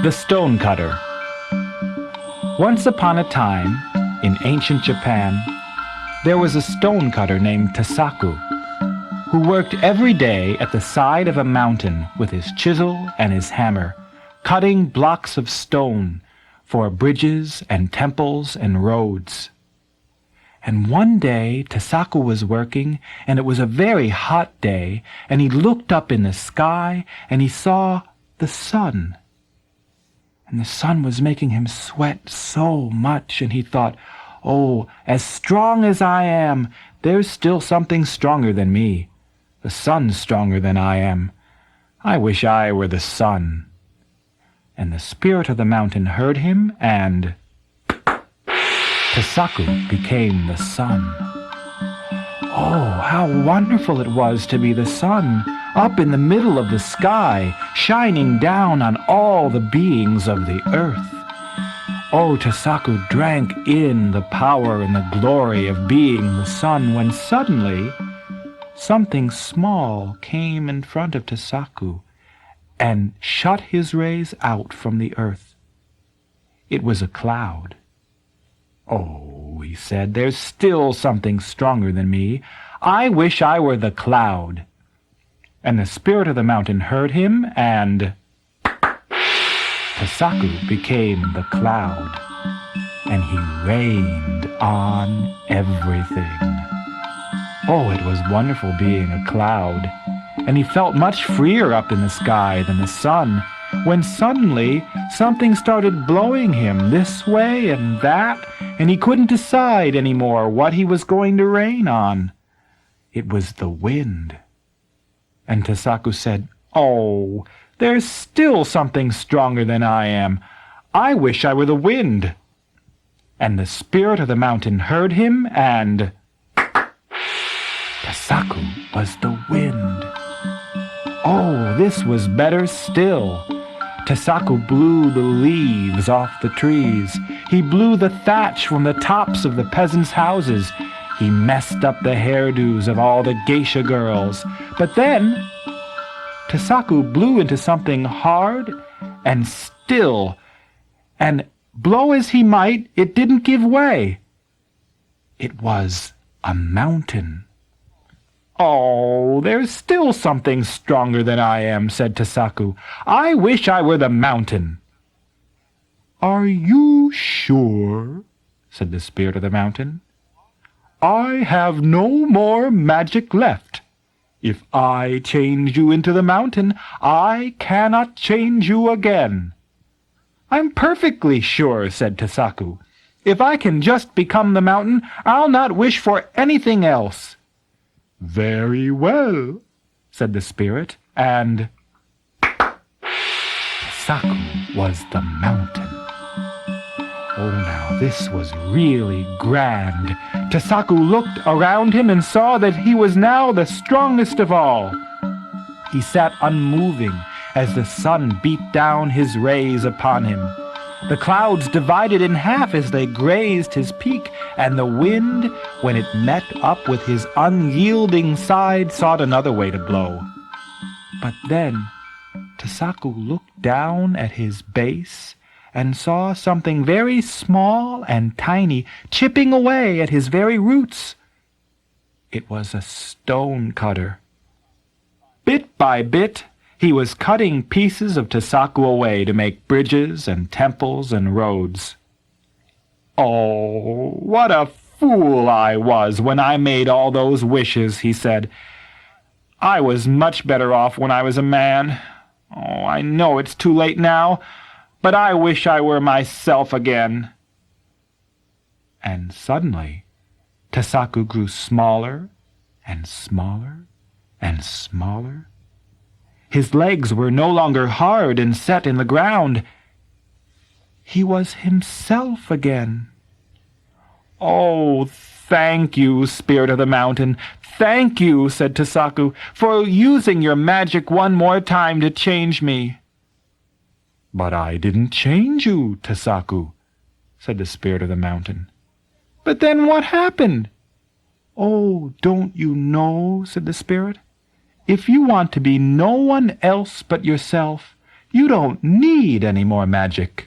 The Stonecutter. Once upon a time, in ancient Japan, there was a stonecutter named Tasaku, who worked every day at the side of a mountain with his chisel and his hammer, cutting blocks of stone for bridges and temples and roads. And one day Tasaku was working, and it was a very hot day, and he looked up in the sky, and he saw the sun. And the sun was making him sweat so much, and he thought, "Oh, as strong as I am, there's still something stronger than me. The sun's stronger than I am. I wish I were the sun." And the spirit of the mountain heard him, and Tasaku became the sun. Oh, how wonderful it was to be the sun, up in the middle of the sky, shining down on all the beings of the earth. Oh, Tasaku drank in the power and the glory of being the sun, when suddenly something small came in front of Tasaku and shut his rays out from the earth. It was a cloud. "Oh," he said, "there's still something stronger than me. I wish I were the cloud." And the spirit of the mountain heard him, and Tasaku became the cloud, and he rained on everything. Oh, it was wonderful being a cloud, and he felt much freer up in the sky than the sun, when suddenly something started blowing him this way and that, and he couldn't decide anymore what he was going to rain on. It was the wind. And Tasaku said, "Oh, there's still something stronger than I am. I wish I were the wind." And the spirit of the mountain heard him, and Tasaku was the wind. Oh, this was better still. Tasaku blew the leaves off the trees. He blew the thatch from the tops of the peasants' houses. He messed up the hairdos of all the geisha girls. But then Tasaku blew into something hard and still, and blow as he might, it didn't give way. It was a mountain. "Oh, there's still something stronger than I am," said Tasaku. "I wish I were the mountain." "Are you sure?" said the spirit of the mountain. "I have no more magic left. If I change you into the mountain, I cannot change you again." "I'm perfectly sure," said Tasaku. "If I can just become the mountain, I'll not wish for anything else." "Very well," said the spirit, and Tasaku was the mountain. Oh, now this was really grand. Tasaku looked around him and saw that he was now the strongest of all. He sat unmoving as the sun beat down his rays upon him. The clouds divided in half as they grazed his peak, and the wind, when it met up with his unyielding side, sought another way to blow. But then Tasaku looked down at his base and saw something very small and tiny chipping away at his very roots. It was a stone cutter. Bit by bit, he was cutting pieces of Tasaku away to make bridges and temples and roads. "Oh, what a fool I was when I made all those wishes," he said. "I was much better off when I was a man. Oh, I know it's too late now, but I wish I were myself again." And suddenly, Tasaku grew smaller and smaller and smaller. His legs were no longer hard and set in the ground. He was himself again. "Oh, thank you, spirit of the mountain. Thank you," said Tasaku, "for using your magic one more time to change me." "But I didn't change you, Tasaku," said the spirit of the mountain. "But then what happened?" "Oh, don't you know?" said the spirit. "If you want to be no one else but yourself, You don't need any more magic.